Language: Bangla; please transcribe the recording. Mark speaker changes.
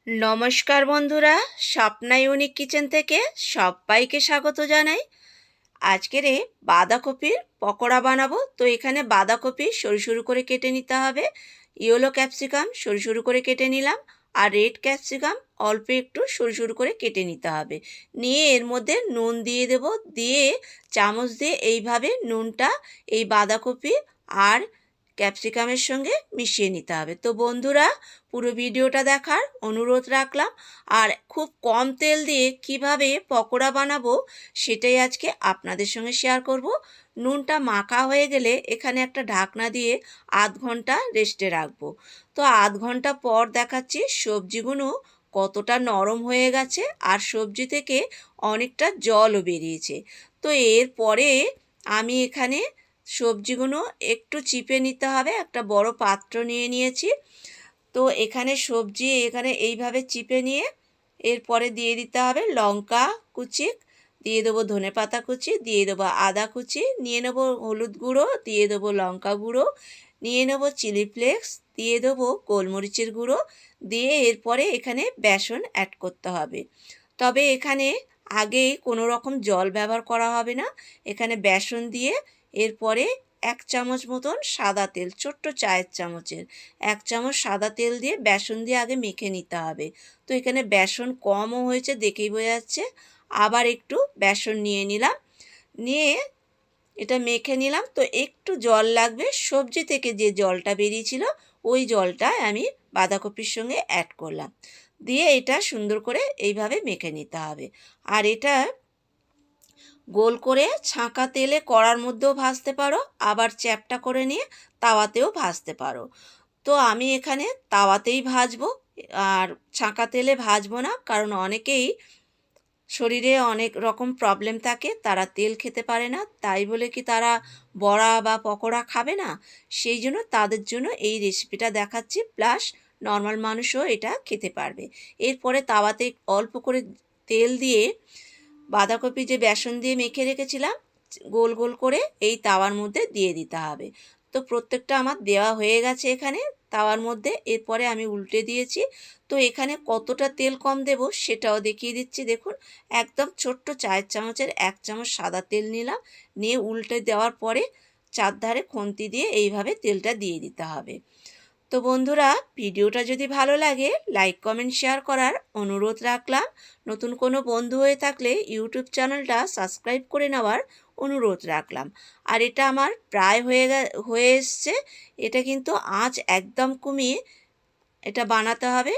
Speaker 1: নমস্কার বন্ধুরা, স্বপ্না ইউনিক কিচেন থেকে সবাইকে স্বাগত জানাই। আজকের বাঁধাকপির পকোড়া বানাবো। তো এখানে বাঁধাকপি সরু সরু করে কেটে নিতে হবে, ইয়েলো ক্যাপসিকাম সরু সরু করে কেটে নিলাম, আর রেড ক্যাপসিকাম অল্প একটু সরু সরু করে কেটে নিতে হবে। নিয়ে এর মধ্যে নুন দিয়ে দেব, দিয়ে চামচ দিয়ে এইভাবে নুনটা এই বাঁধাকপি আর ক্যাপসিকামের সঙ্গে মিশিয়ে নিতে হবে। তো বন্ধুরা, পুরো ভিডিওটা দেখার অনুরোধ রাখলাম। আর খুব কম তেল দিয়ে কিভাবে পকোড়া বানাবো সেটাই আজকে আপনাদের সঙ্গে শেয়ার করব। নুনটা মাখা হয়ে গেলে এখানে একটা ঢাকনা দিয়ে আধ ঘন্টা রেস্টে রাখবো। তো আধ ঘন্টা পর দেখাচ্ছি সবজিগুলো কতটা নরম হয়ে গেছে, আর সবজি থেকে অনেকটা জলও বেরিয়েছে। তো এরপরে আমি এখানে সবজিগুলো একটু চিপে নিতে হবে, একটা বড় পাত্র নিয়ে নিয়েছি। তো এখানে সবজি এইভাবে চিপে নিয়ে এরপরে দিয়ে দিতে হবে লঙ্কা কুচি, দিয়ে দেবো ধনেপাতা কুচি, দিয়ে দেবো আদা কুচি, নিয়ে নেবো হলুদ গুঁড়ো, দিয়ে দেবো লঙ্কা গুঁড়ো, নিয়ে নেবো চিলি ফ্লেক্স, দিয়ে দেবো গোলমরিচের গুঁড়ো, দিয়ে এরপরে এখানে বেসন অ্যাড করতে হবে। তবে এখানে আগেই কোনো রকম জল ব্যবহার করা হবে না। এখানে বেসন দিয়ে এরপরে 1 চামচ মতন সাদা তেল, ছোট্ট চায়ের চামচের 1 চামচ সাদা তেল দিয়ে বেসন দিয়ে আগে মেখে নিতে হবে। তো এখানে বেসন কমও হয়েছে দেখেই বোঝা যাচ্ছে। আবার একটু বেসন নিয়ে নিলাম, নিয়ে এটা মেখে নিলাম। তো একটু জল লাগবে, সবজি থেকে যে জলটা বেরিয়েছিল ওই জলটা আমি বাঁধাকপির সঙ্গে অ্যাড করলাম, দিয়ে এটা সুন্দর করে এইভাবে মেখে নিতে হবে। আর এটা গোল করে ছাঁকা তেলে কড়ার মধ্যেও ভাজতে পারো, আবার চ্যাপটা করে নিয়ে তাওয়াতেও ভাজতে পারো। তো আমি এখানে তাওয়াতেই ভাজবো, আর ছাঁকা তেলে ভাজবো না, কারণ অনেকেই শরীরে অনেক রকম প্রবলেম থাকে, তারা তেল খেতে পারে না, তাই বলে কি তারা বড়া বা পকোড়া খাবে না? সেই জন্য তাদের জন্য এই রেসিপিটা দেখাচ্ছি, প্লাস নর্মাল মানুষও এটা খেতে পারবে। এরপরে তাওয়াতে অল্প করে তেল দিয়ে বাঁধাকপি যে বেসন দিয়ে মেখে রেখেছিলাম গোল গোল করে এই তাওয়ার মধ্যে দিয়ে দিতে হবে। তো প্রত্যেকটা আমার দেওয়া হয়ে গেছে এখানে তাওয়ার মধ্যে। এরপরে আমি উল্টে দিয়েছি। তো এখানে কতটা তেল কম দেব সেটাও দেখিয়ে দিচ্ছি। দেখুন, একদম ছোট্ট চায়ের চামচের 1 চামচ সাদা তেল নিলাম, নিয়ে উল্টে দেওয়ার পরে চারধারে খুন্তি দিয়ে এইভাবে তেলটা দিয়ে দিতে হবে। তো বন্ধুরা, ভিডিওটা যদি ভালো লাগে লাইক কমেন্ট শেয়ার করার অনুরোধ রাখলাম। নতুন কোনো বন্ধু হয়ে থাকলে ইউটিউব চ্যানেলটা সাবস্ক্রাইব করে নেওয়ার অনুরোধ রাখলাম। আর এটা আমার প্রায় হয়ে এসছে। এটা কিন্তু আঁচ একদম কমিয়ে এটা বানাতে হবে।